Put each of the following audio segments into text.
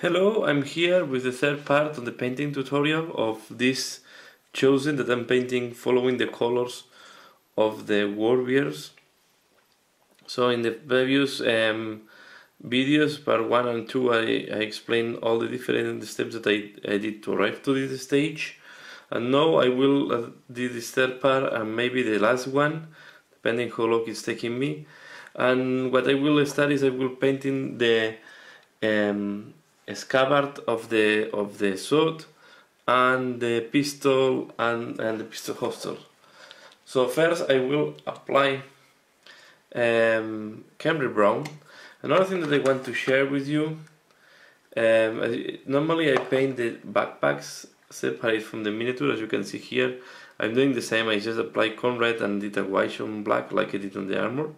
Hello, I'm here with the third part on the painting tutorial of this Chosen that I'm painting following the colors of the warriors. So in the previous videos, part 1 and 2, I explained all the different steps that I did to arrive to this stage. And now I will do this third part and maybe the last one, depending how long it's taking me. And what I will start is I will painting the scabbard of the sword and the pistol and the pistol holster. So first I will apply Khemri Brown. Another thing that I want to share with you, normally I paint the backpacks separate from the miniature, as you can see here. I'm doing the same. I just apply corn red and did a white on black like I did on the armor,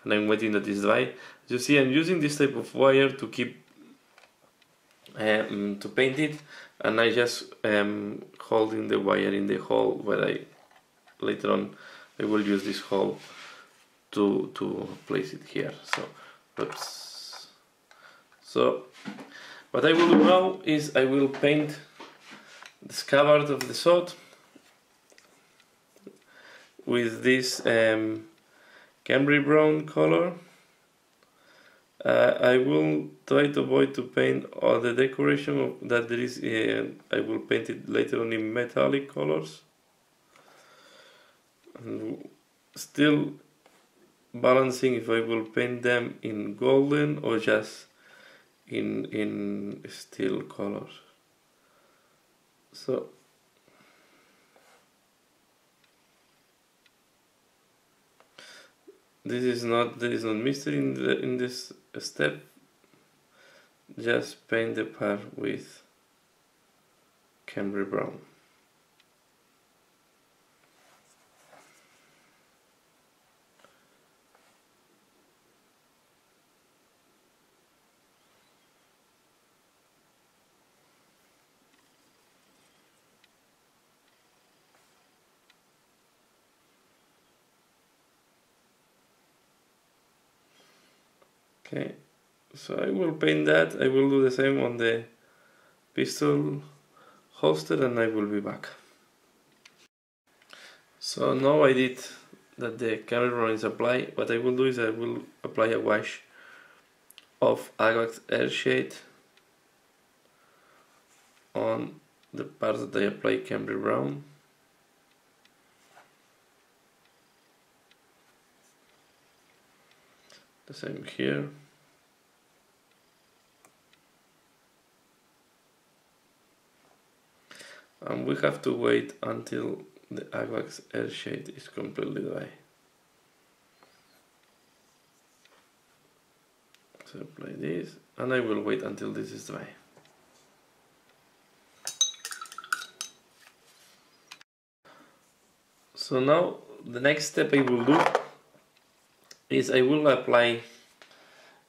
and I'm waiting that it's dry. As you see, I'm using this type of wire to keep to paint it, and I just holding the wire in the hole where I later on I will use this hole to place it here. So oops. So what I will do now is I will paint the scabbard of the sword with this Khemri Brown color. I will try to avoid to paint all the decoration that there is. I will paint it later on in metallic colors, and still balancing if I will paint them in golden or just in steel colors. So there is not mystery in this step. Just paint the part with Khemri Brown. Okay, so I will paint that. I will do the same on the pistol holster and I will be back. So now I did that the Khemri Brown is applied. What I will do is I will apply a wash of Agrax Earthshade on the parts that I apply Khemri Brown. The same here. And we have to wait until the Agrax Earthshade is completely dry. So apply this, and I will wait until this is dry. So now the next step I will do is I will apply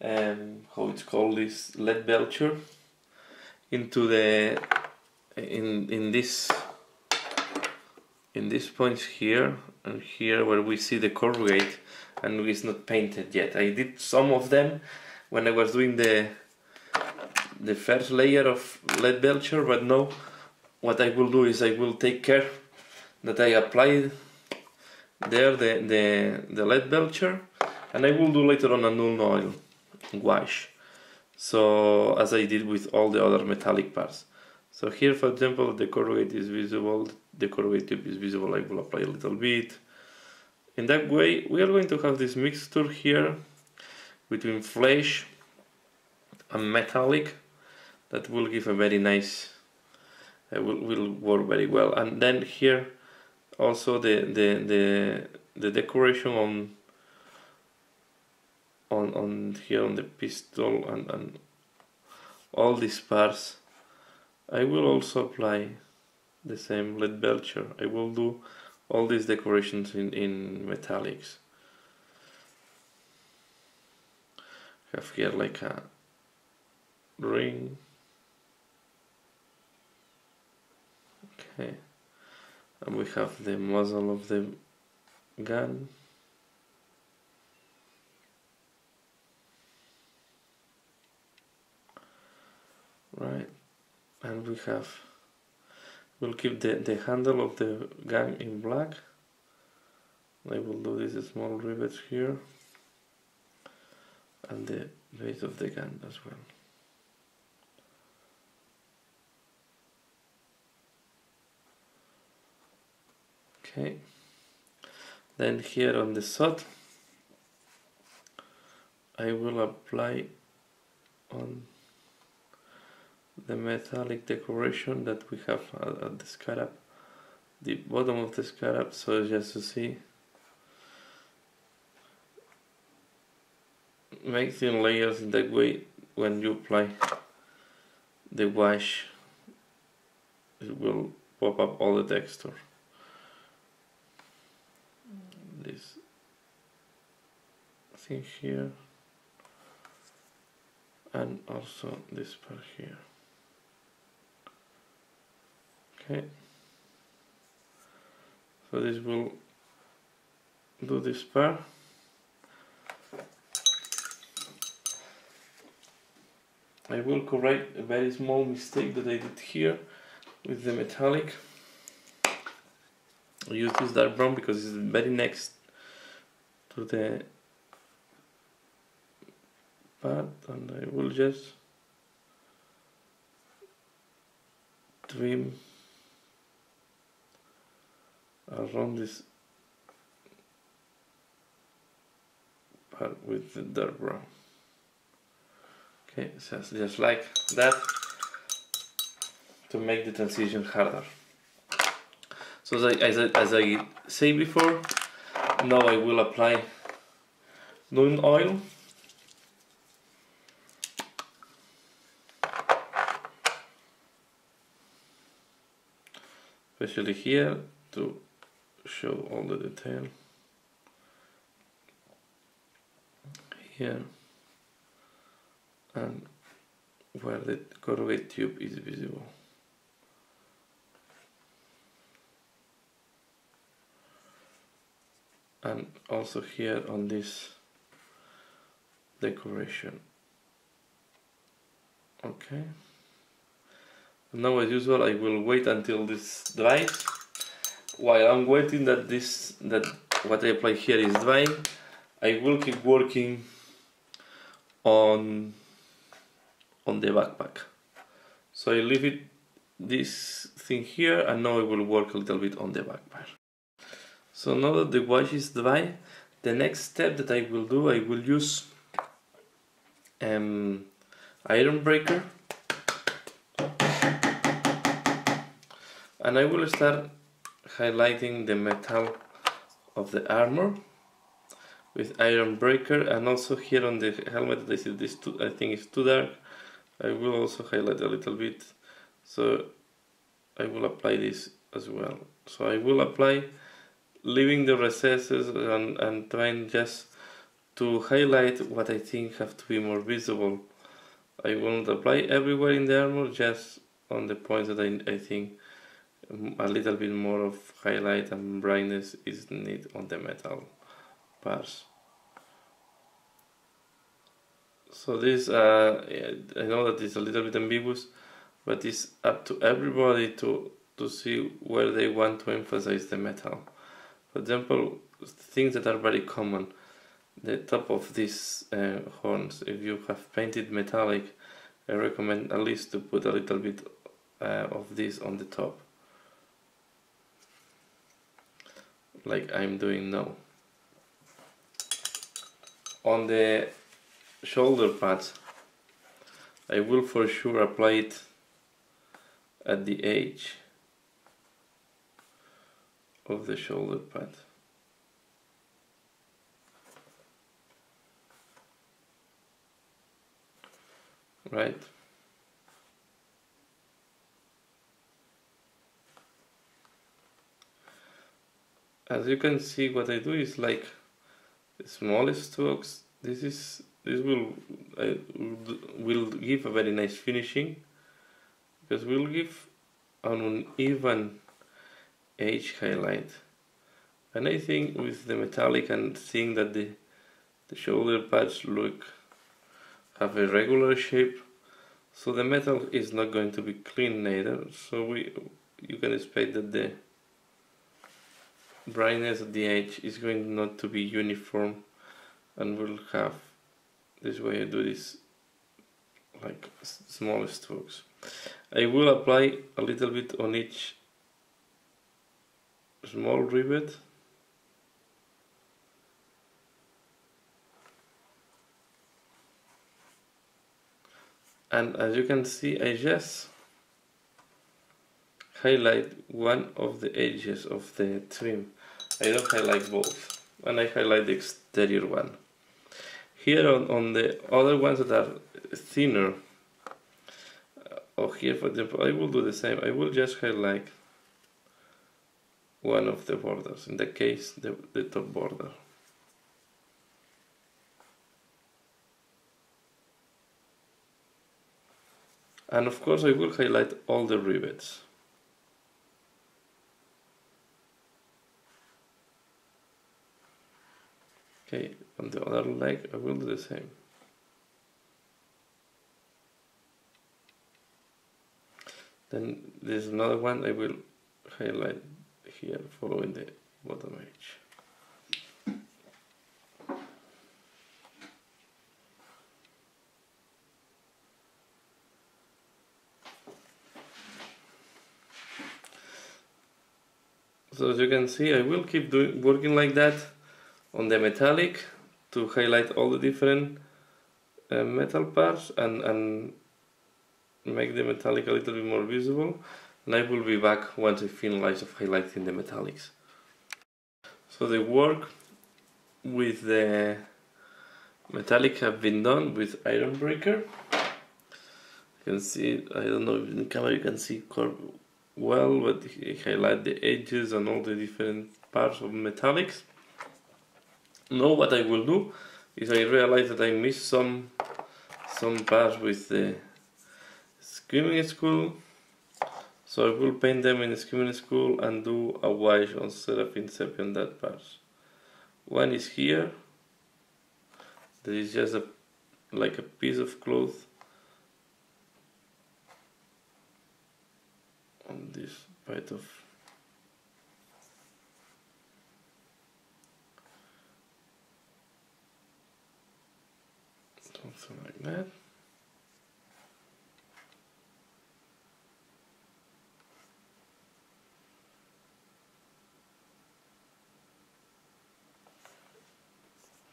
how it's called, this Leadbelcher into the in these points here and here where we see the corrugate and it's not painted yet. I did some of them when I was doing the first layer of Leadbelcher, but now what I will do is I will take care that I apply there the Leadbelcher, and I will do later on a Nuln Oil wash, so as I did with all the other metallic parts. So here, for example, the corrugate is visible, the corrugate tube is visible. I will apply a little bit. In that way we are going to have this mixture here between flesh and metallic that will give a very nice, will work very well. And then here also the decoration on here on the pistol and all these parts, I will also apply the same Leadbelcher. I will do all these decorations in metallics. I have here like a ring. Okay, and we have the muzzle of the gun. right, and we'll keep the handle of the gun in black. I will do these small rivets here and the base of the gun as well. Okay, then here on the sod I will apply on the metallic decoration that we have at the scarab, the bottom of the scarab, so just to see, make thin layers in that way. When you apply the wash, it will pop up all the texture. This thing here, and also this part here. Okay, so this will do this part. I will correct a very small mistake that I did here with the metallic. I use this dark brown because it's very next to the part, and I will just trim around this part with the dark brown. Okay, so just like that, to make the transition harder. So as I say before, now I will apply Nuln Oil. Especially here to show all the detail. Here and where the corrugate tube is visible. And also here on this decoration. Okay. Now as usual I will wait until this dries. While I'm waiting that what I apply here is drying, I will keep working on the backpack. So I leave this thing here, and now I will work a little bit on the backpack. So now that the wash is dry, the next step that I will do, I will use Ironbreaker, and I will start highlighting the metal of the armor with Ironbreaker, and also here on the helmet I see this I think it's too dark. I will also highlight a little bit, so I will apply this as well. So I will apply, leaving the recesses and trying just to highlight what I think have to be more visible. I won't apply everywhere in the armor, just on the points that I think a little bit more of highlight and brightness is needed on the metal parts. So this, I know that it's a little bit ambiguous, but it's up to everybody to see where they want to emphasize the metal. For example, things that are very common, the top of these horns, if you have painted metallic, I recommend at least to put a little bit of this on the top, like I'm doing now. On the shoulder pads, I will for sure apply it at the edge of the shoulder pad. Right? As you can see, what I do is like the smallest strokes. This will give a very nice finishing, because we'll give an uneven edge highlight. And I think with the metallic and seeing that the shoulder pads have a regular shape, So the metal is not going to be clean neither, so you can expect that the brightness at the edge is going not to be uniform, and we'll have this way I do this like small strokes. I will apply a little bit on each small rivet. And as you can see, I just highlight one of the edges of the trim. I don't highlight both, and I highlight the exterior one. Here on the other ones that are thinner, or here for example, I will do the same. I will just highlight one of the borders, in the case the top border. And of course I will highlight all the rivets. Okay, on the other leg I will do the same. Then there's another one I will highlight here following the bottom edge. So as you can see, I will keep working like that on the metallic to highlight all the different metal parts and make the metallic a little bit more visible. And I will be back once I finalize of highlighting the metallics. So the work with the metallic have been done with Ironbreaker. You can see, I don't know if in the camera you can see well, but I highlight the edges and all the different parts of metallics. Now what I will do is I realize that I missed some parts with the Screaming Skull, so I will paint them in the Screaming Skull and do a wash on Seraphin, Sepia on that part. One is here, there is just like a piece of cloth on this bit of something like that.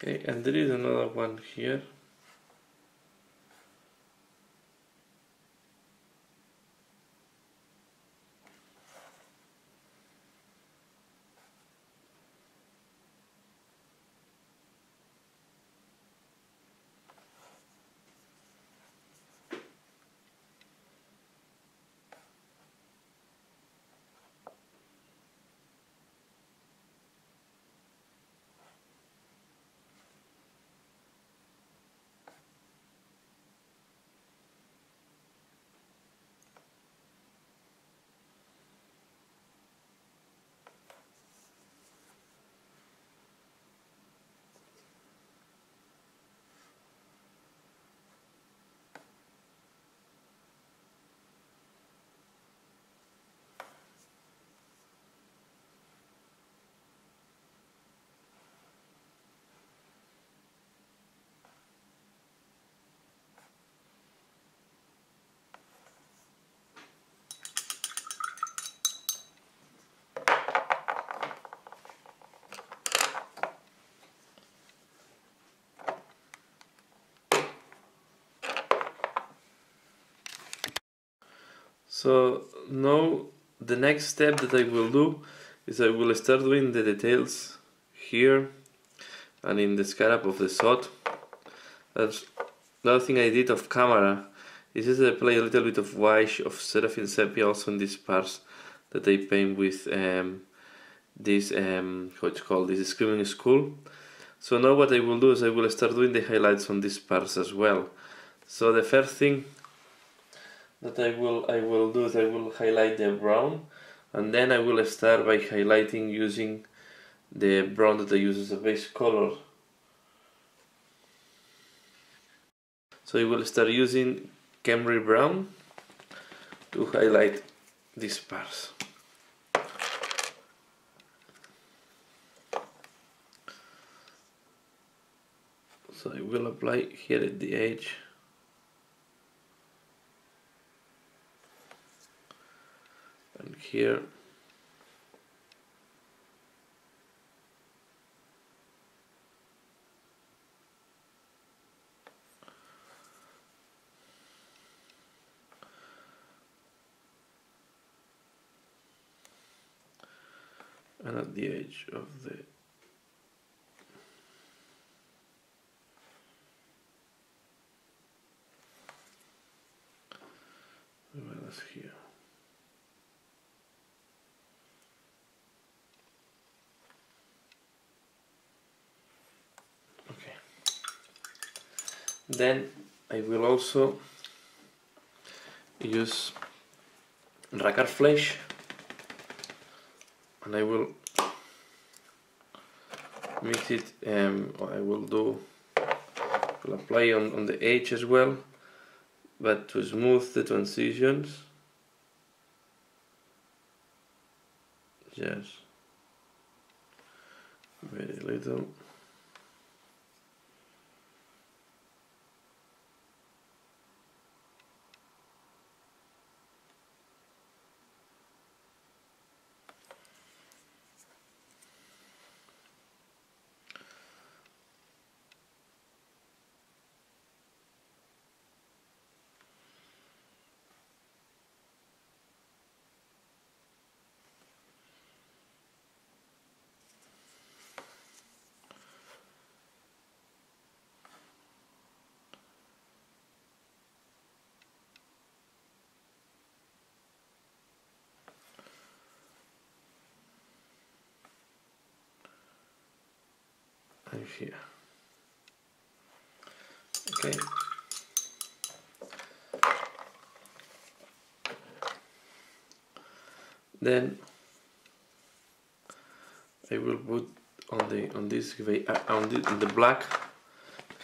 Okay, and there is another one here. So now the next step that I will do is I will start doing the details here and in the scarab of the sword. That's another thing I did off camera. Is just I apply a little bit of wash of Seraphin Sepia also in these parts that I paint with this what's called this Screaming Skull. So now what I will do is I will start doing the highlights on these parts as well. So the first thing that I will do is I will highlight the brown, and then I will start by highlighting using the brown that I use as a base color. So I will start using Khemri Brown to highlight these parts. So I will apply here at the edge. And here. And at the edge of the well as here. Okay. Then I will also use Rakarth Flesh, and I will mix it, or I will apply on the edge as well, but to smooth the transitions, just very little. And here. Okay. Then I will put on the black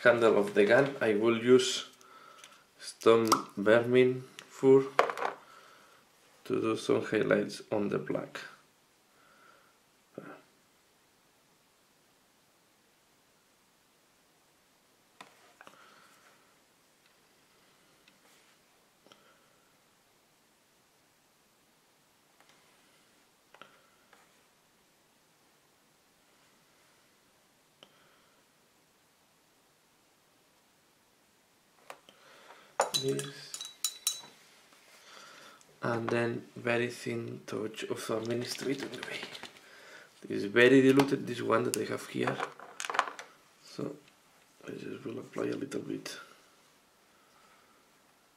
handle of the gun. I will use Stormvermin Fur to do some highlights on the black. This, and then very thin touch of administrator gray. This is very diluted, this one that I have here, so I just will apply a little bit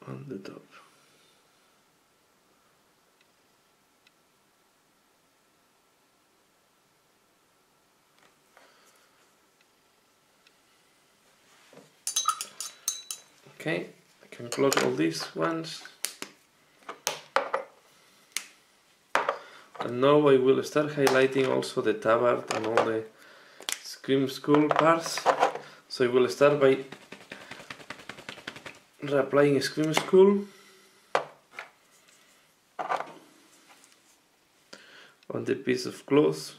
on the top. Okay, I can close all these ones. And now I will start highlighting also the tabard and all the Scream Skull parts. So I will start by reapplying Scream Skull on the piece of cloth.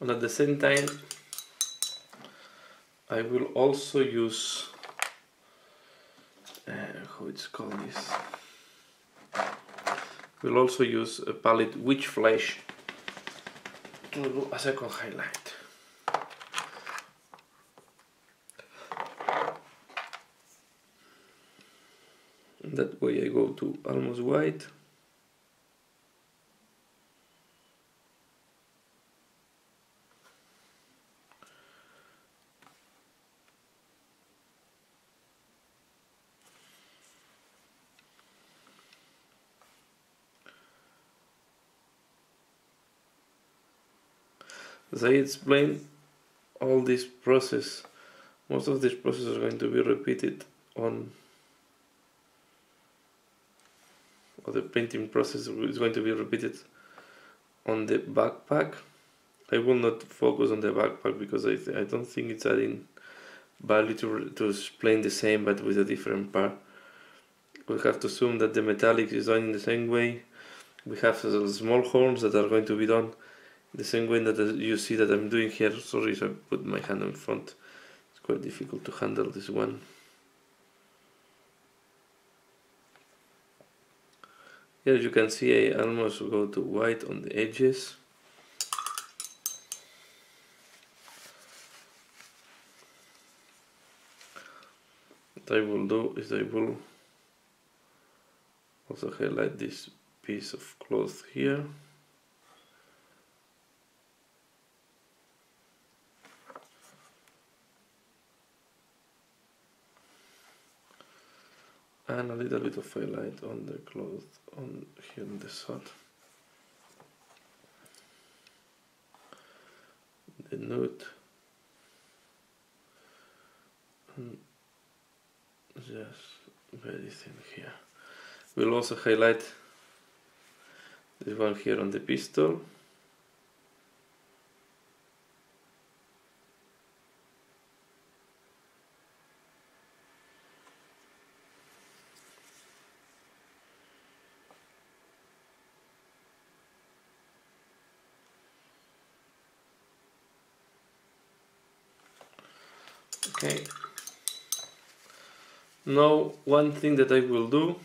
And at the same time I will also use how it's called this. We'll also use a Pallid Wych Flesh to do a second highlight. And that way I go to almost white. As I explained, all this process, most of this process is going to be repeated on, or the painting process is going to be repeated on the backpack. I will not focus on the backpack because I don't think it's adding value to explain the same but with a different part. We have to assume that the metallic is done in the same way. We have small horns that are going to be done the same way that you see that I'm doing here. Sorry if I put my hand in front. It's quite difficult to handle this one. Here you can see I almost go to white on the edges. What I will do is I will also highlight this piece of cloth here. And a little bit of highlight on the cloth on here in the side. The nude. And just very thin here. We'll also highlight this one here on the pistol. Okay. Now one thing that I will do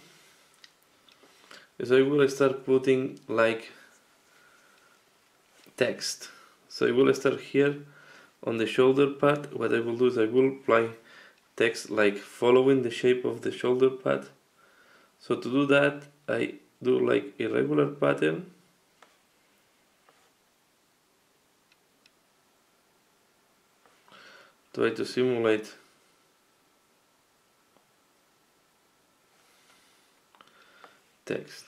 is I will start putting like text. So I will start here on the shoulder pad. What I will do is I will apply text like following the shape of the shoulder pad. So to do that I do like a regular pattern. Try to simulate text.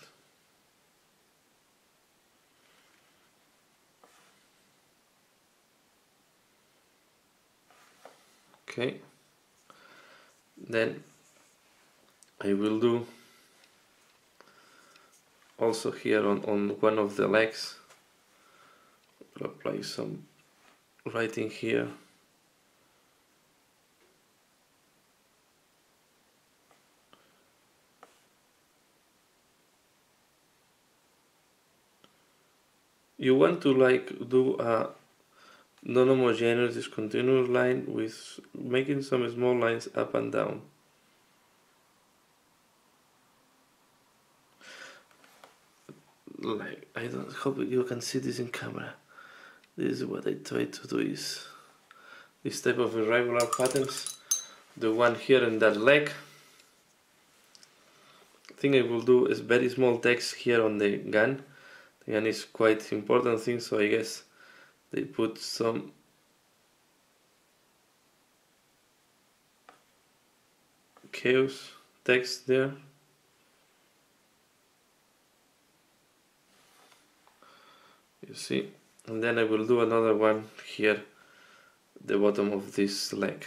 Okay. Then I will do also here on one of the legs. I'll apply some writing here. You want to like do a non-homogeneous discontinuous line with making some small lines up and down. Like I don't hope you can see this in camera. This is what I try to do is this type of irregular patterns. The one here in that leg. The thing I will do is very small text here on the gun. The gun is quite important thing, so I guess they put some chaos text there. You see, and then I will do another one here at the bottom of this leg.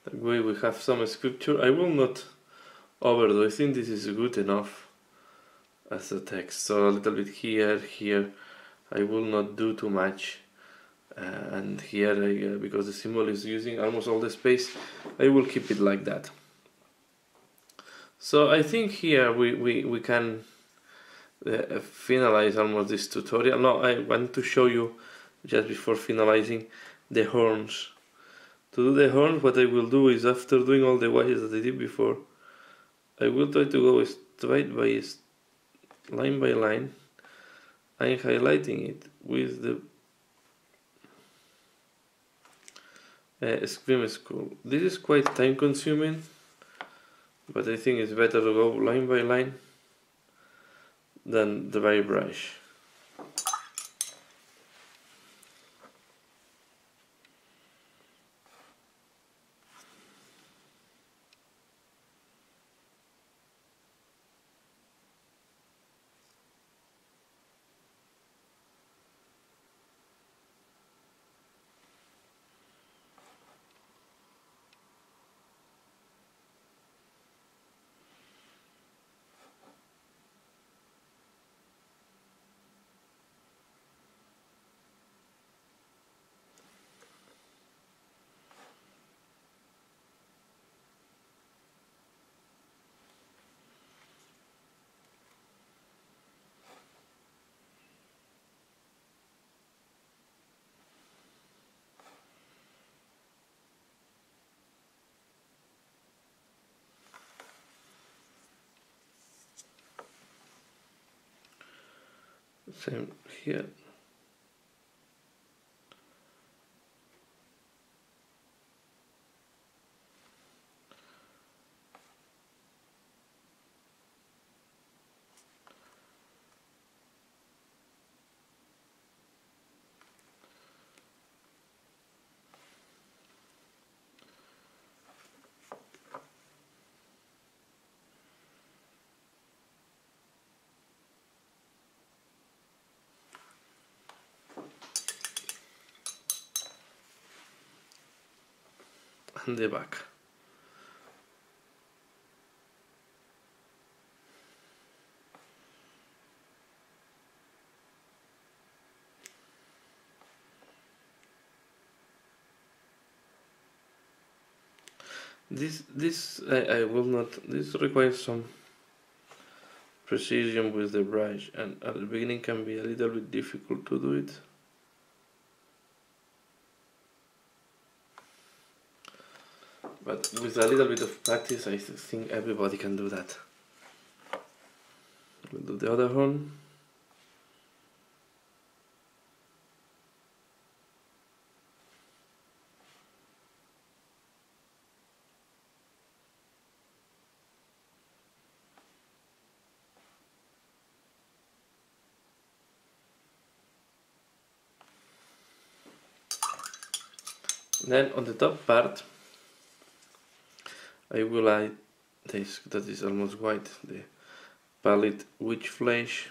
That way we have some scripture. I will not overdo. I think this is good enough as a text. So a little bit here, here. I will not do too much. And here, because the symbol is using almost all the space, I will keep it like that. So I think here we can finalize almost this tutorial. Now I want to show you, just before finalizing, the horns. To do the horns, what I will do is, after doing all the wires that I did before, I will try to go straight by line by line. I'm highlighting it with the Scream Skull. This is quite time consuming, but I think it's better to go line by line than the dry brush. Same here. And the back. This I will not. This requires some precision with the brush, and at the beginning can be a little bit difficult to do it. But with a little bit of practice, I think everybody can do that. We'll do the other one. Then on the top part, I will add this, that is almost white, the Pallid Wych Flesh.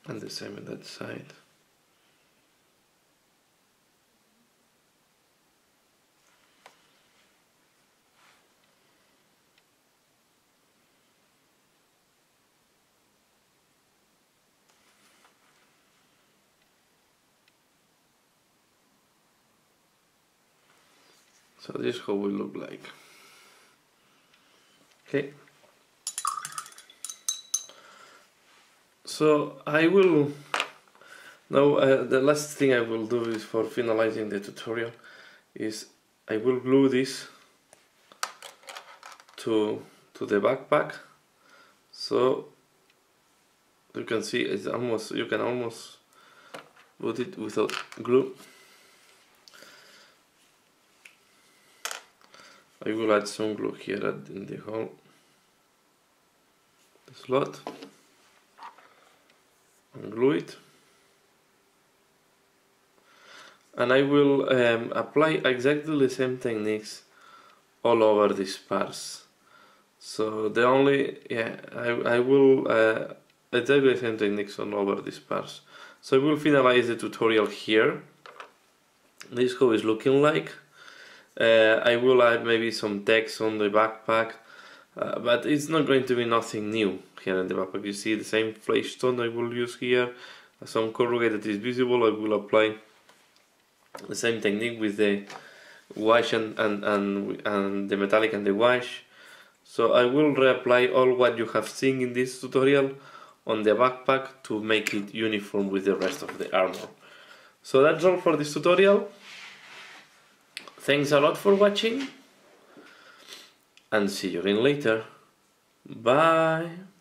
And the same on that side. So this is how we look like. Okay. So I will now the last thing I will do is for finalizing the tutorial is I will glue this to the backpack. So you can see it's almost, you can almost put it without glue. I will add some glue here in the hole, the slot, and glue it. And I will apply exactly the same techniques all over these parts. So the only, I will exactly the same techniques all over these parts. So I will finalize the tutorial here. This is how it's looking like. I will add maybe some text on the backpack, but it's not going to be nothing new here in the backpack. You see the same flesh tone I will use here, some corrugate that is visible. I will apply the same technique with the wash and the metallic and the wash. So I will reapply all what you have seen in this tutorial on the backpack to make it uniform with the rest of the armor. So that's all for this tutorial. Thanks a lot for watching, and see you again later. Bye!